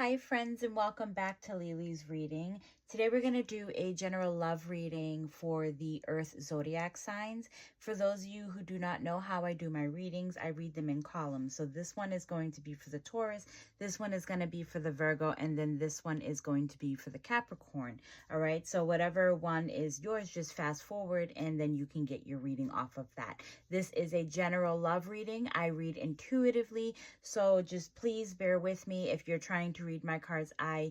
Hi friends, and welcome back to Lily's reading. Today we're going to do a general love reading for the Earth zodiac signs. For those of you who do not know how I do my readings, I read them in columns. So this one is going to be for the Taurus, this one is going to be for the Virgo, and then this one is going to be for the Capricorn. All right, so whatever one is yours, just fast forward and then you can get your reading off of that. This is a general love reading. I read intuitively, so just please bear with me. If you're trying to read my cards, I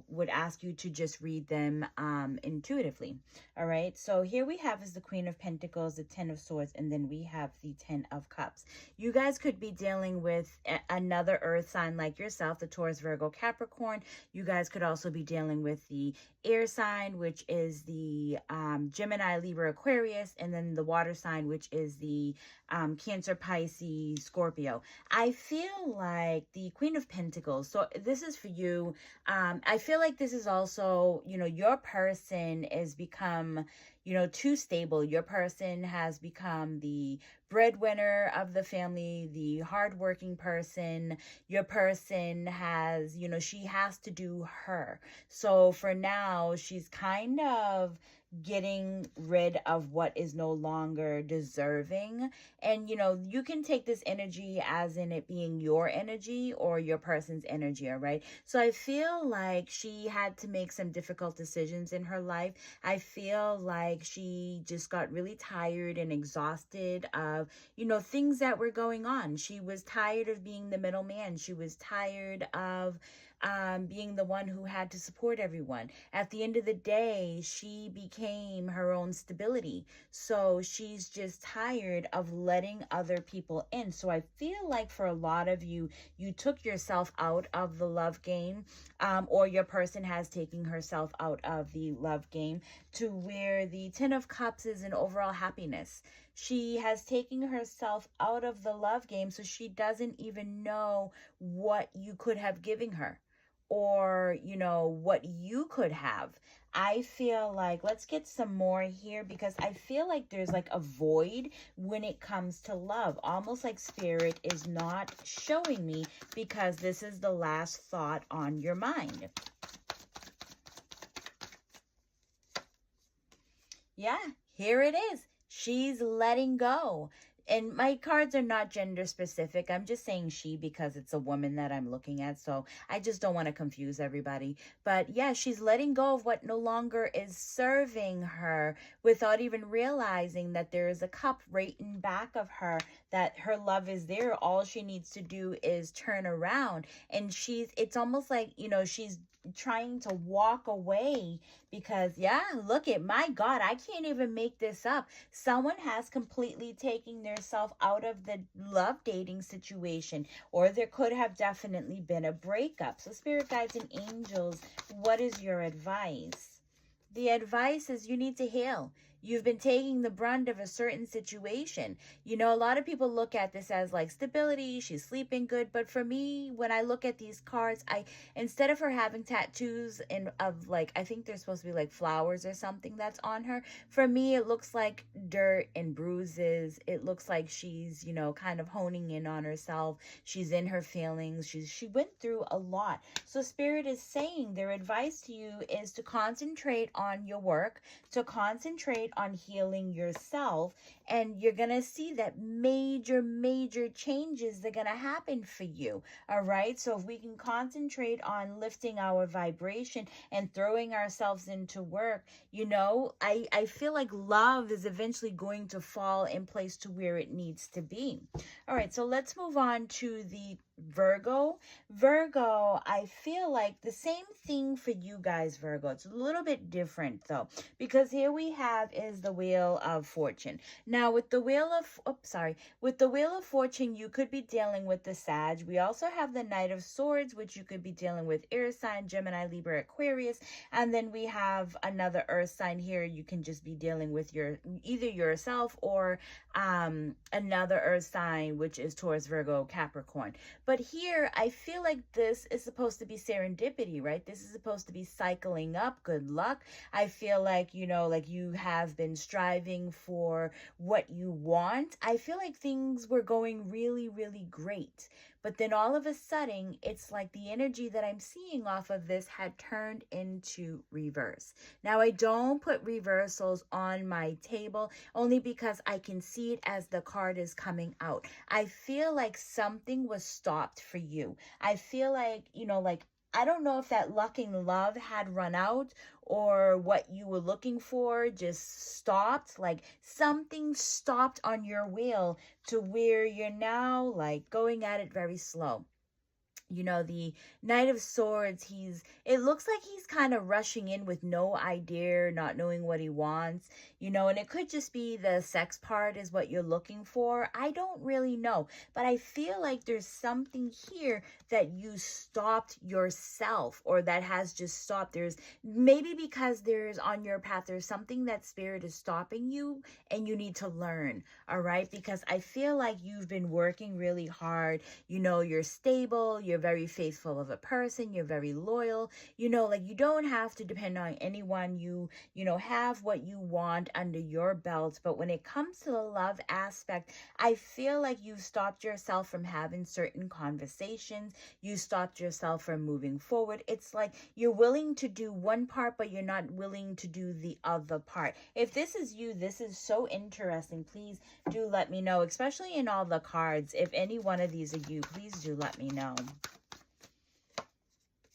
would ask you to just read them intuitively. All right, so here we have is the Queen of Pentacles, the Ten of Swords, and then we have the Ten of Cups. You guys could be dealing with another earth sign like yourself, the Taurus, Virgo, Capricorn. You guys could also be dealing with the air sign, which is the Gemini, Libra, Aquarius, and then the water sign, which is the Cancer, Pisces, Scorpio. I feel like the Queen of Pentacles, so this is for you. I feel like this is also, your person is become, too stable. Your person has become the breadwinner of the family, the hardworking person. Your person has, she has to do her. So for now, she's kind of getting rid of what is no longer deserving. And you can take this energy as in it being your energy or your person's energy. All right, so I feel like she had to make some difficult decisions in her life. I feel like she just got really tired and exhausted of things that were going on. She was tired of being the middleman. She was tired of being the one who had to support everyone. At the end of the day, she became her own stability. So she's just tired of letting other people in. So I feel like for a lot of you, you took yourself out of the love game, or your person has taken herself out of the love game, to where the Ten of Cups is an overall happiness. She has taken herself out of the love game, so she doesn't even know what you could have given her, or what you could have. I feel like, let's get some more here, because I feel like there's like a void when it comes to love, almost like spirit is not showing me, because this is the last thought on your mind. Yeah, here it is. She's letting go. And my cards are not gender specific. I'm just saying she because it's a woman that I'm looking at. So I just don't want to confuse everybody. But yeah, she's letting go of what no longer is serving her, without even realizing that there is a cup right in back of her, that her love is there. All she needs to do is turn around. And it's almost like, she's trying to walk away, because look at, my God, I can't even make this up. Someone has completely taken their self out of the love dating situation, or there could have definitely been a breakup. So spirit guides and angels, what is your advice? The advice is you need to heal. You've been taking the brunt of a certain situation. A lot of people look at this as like stability, she's sleeping good. But for me, when I look at these cards, instead of her having tattoos of like, I think they're supposed to be like flowers or something that's on her, for me, it looks like dirt and bruises. It looks like she's, kind of honing in on herself. She's in her feelings. She went through a lot. So spirit is saying their advice to you is to concentrate on your work, to concentrate on healing yourself, and you're gonna see that major changes are gonna happen for you. All right, so if we can concentrate on lifting our vibration and throwing ourselves into work, I feel like love is eventually going to fall in place to where it needs to be. All right, so let's move on to the Virgo. Virgo, I feel like the same thing for you guys, Virgo. It's a little bit different though, because here we have is the Wheel of Fortune. Now with the Wheel of Fortune, you could be dealing with the Sag. We also have the Knight of Swords, which you could be dealing with air sign, Gemini, Libra, Aquarius, and then we have another earth sign here. You can just be dealing with either yourself or another earth sign, which is Taurus, Virgo, Capricorn. But here, I feel like this is supposed to be serendipity, right? This is supposed to be cycling up, good luck. I feel like, like you have been striving for what you want. I feel like things were going really great. But then all of a sudden, it's like the energy that I'm seeing off of this had turned into reverse. Now, I don't put reversals on my table only because I can see it as the card is coming out. I feel like something was stopped for you. I feel like, like, I don't know if that luck and love had run out or what you were looking for just stopped. Like something stopped on your wheel to where you're now like going at it very slow. The Knight of Swords, it looks like he's kind of rushing in with no idea, not knowing what he wants, and it could just be the sex part is what you're looking for. I don't really know, but I feel like there's something here that you stopped yourself, or that has just stopped. There's maybe because there's on your path, there's something that spirit is stopping you and you need to learn. All right. Because I feel like you've been working really hard. You're stable. You're very faithful of a person. You're very loyal. Like you don't have to depend on anyone. You have what you want under your belt. But when it comes to the love aspect, I feel like you've stopped yourself from having certain conversations. You stopped yourself from moving forward. It's like you're willing to do one part, but you're not willing to do the other part. If this is you, this is so interesting. Please do let me know, especially in all the cards. If any one of these are you, please do let me know.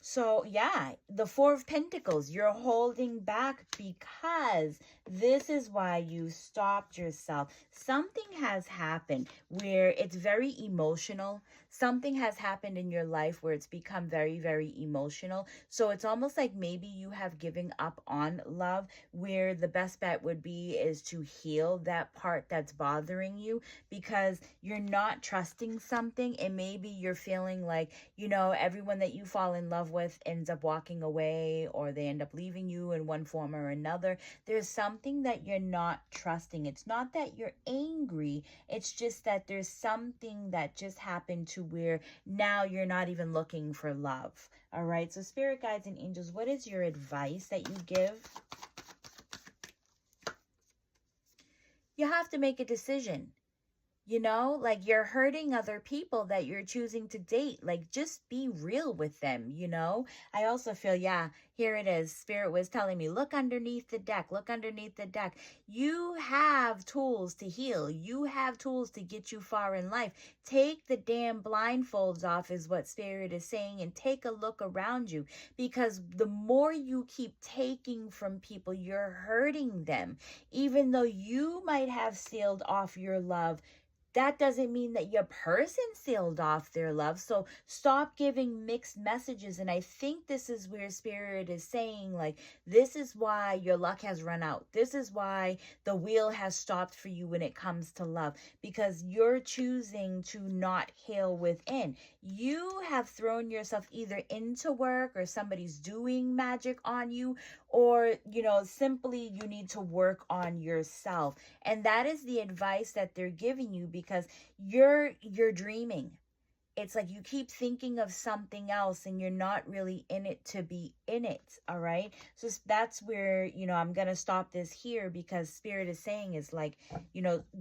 So yeah, the Four of Pentacles, you're holding back because this is why you stopped yourself. Something has happened where it's very emotional. Something has happened in your life where it's become very, very emotional. So it's almost like maybe you have given up on love, where the best bet would be is to heal that part that's bothering you, because you're not trusting something, and maybe you're feeling like, everyone that you fall in love with ends up walking away, or they end up leaving you in one form or another. There's something that you're not trusting. It's not that you're angry. It's just that there's something that just happened to where now you're not even looking for love. All right. So spirit guides and angels, what is your advice that you give? You have to make a decision. Like you're hurting other people that you're choosing to date. Like just be real with them, I also feel, yeah, here it is. Spirit was telling me, look underneath the deck, look underneath the deck. You have tools to heal. You have tools to get you far in life. Take the damn blindfolds off is what Spirit is saying, and take a look around you, because the more you keep taking from people, you're hurting them. Even though you might have sealed off your love, that doesn't mean that your person sealed off their love. So stop giving mixed messages. And I think this is where Spirit is saying, like, this is why your luck has run out. This is why the wheel has stopped for you when it comes to love, because you're choosing to not heal within. You have thrown yourself either into work, or somebody's doing magic on you, or, simply you need to work on yourself. And that is the advice that they're giving you, because you're dreaming. It's like you keep thinking of something else and you're not really in it to be in it. All right. So that's where, I'm going to stop this here, because Spirit is saying is like,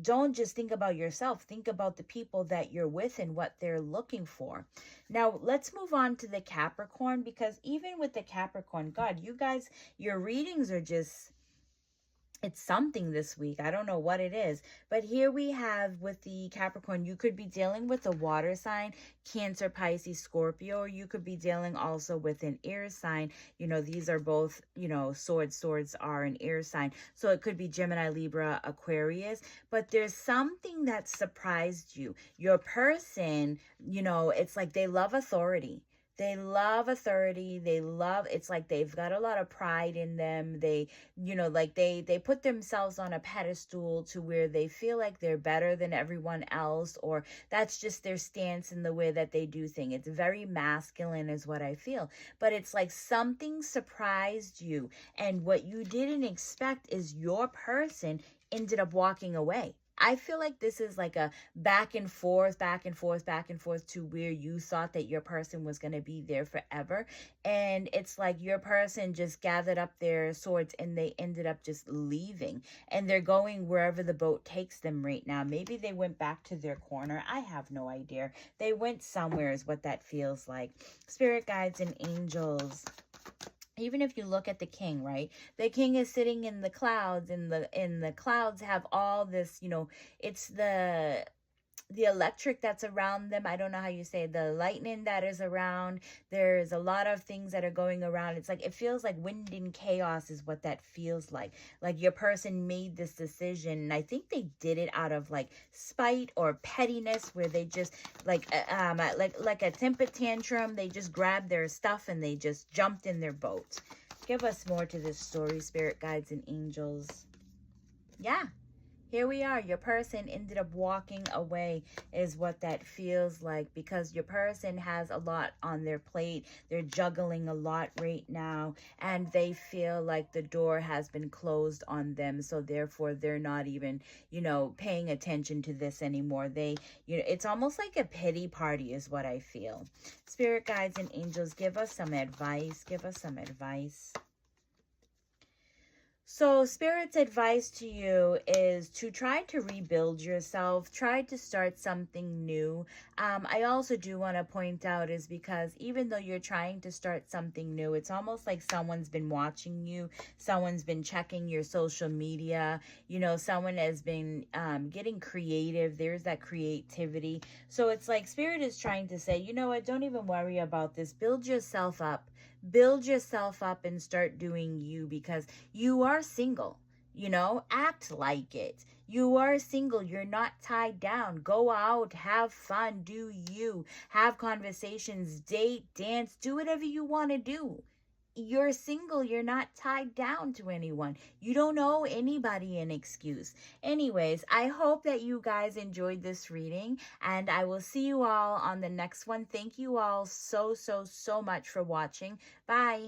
don't just think about yourself. Think about the people that you're with and what they're looking for. Now, let's move on to the Capricorn, because even with the Capricorn, God, you guys, your readings are just, it's something this week. I don't know what it is. But here we have with the Capricorn, you could be dealing with a water sign, Cancer, Pisces, Scorpio, or you could be dealing also with an air sign. These are both, swords are an air sign. So it could be Gemini, Libra, Aquarius. But there's something that surprised you. Your person, it's like they love authority. They love authority. It's like they've got a lot of pride in them. They, they put themselves on a pedestal to where they feel like they're better than everyone else, or that's just their stance in the way that they do things. It's very masculine is what I feel. But it's like something surprised you, and what you didn't expect is your person ended up walking away. I feel like this is like a back and forth, back and forth, back and forth to where you thought that your person was going to be there forever. And it's like your person just gathered up their swords and they ended up just leaving. And they're going wherever the boat takes them right now. Maybe they went back to their corner. I have no idea. They went somewhere is what that feels like. Spirit guides and angels. Even if you look at the king, right? The king is sitting in the clouds, and the clouds have all this, you know, it's the electric that's around them. I don't know how you say it, the lightning that is around. There's a lot of things that are going around. It's like, it feels like wind and chaos is what that feels like. Like your person made this decision, and I think they did it out of like spite or pettiness, where they just like a temper tantrum. They just grabbed their stuff and they just jumped in their boat. Give us more to this story, spirit guides and angels. Yeah. Here we are. Your person ended up walking away is what that feels like, because your person has a lot on their plate. They're juggling a lot right now, and they feel like the door has been closed on them. So therefore, they're not even, you know, paying attention to this anymore. It's almost like a pity party is what I feel. Spirit guides and angels, give us some advice. Give us some advice. So Spirit's advice to you is to try to rebuild yourself, try to start something new. I also do want to point out is because even though you're trying to start something new, it's almost like someone's been watching you, someone's been checking your social media, you know, someone has been getting creative. There's that creativity. So it's like Spirit is trying to say, you know what, don't even worry about this. Build yourself up. Build yourself up and start doing you, because you are single. You know, act like it. You are single. You're not tied down. Go out, have fun, do you. Have conversations, date, dance, do whatever you want to do. You're single. You're not tied down to anyone. You don't owe anybody an excuse. Anyways, I hope that you guys enjoyed this reading, and I will see you all on the next one. Thank you all so much for watching. Bye.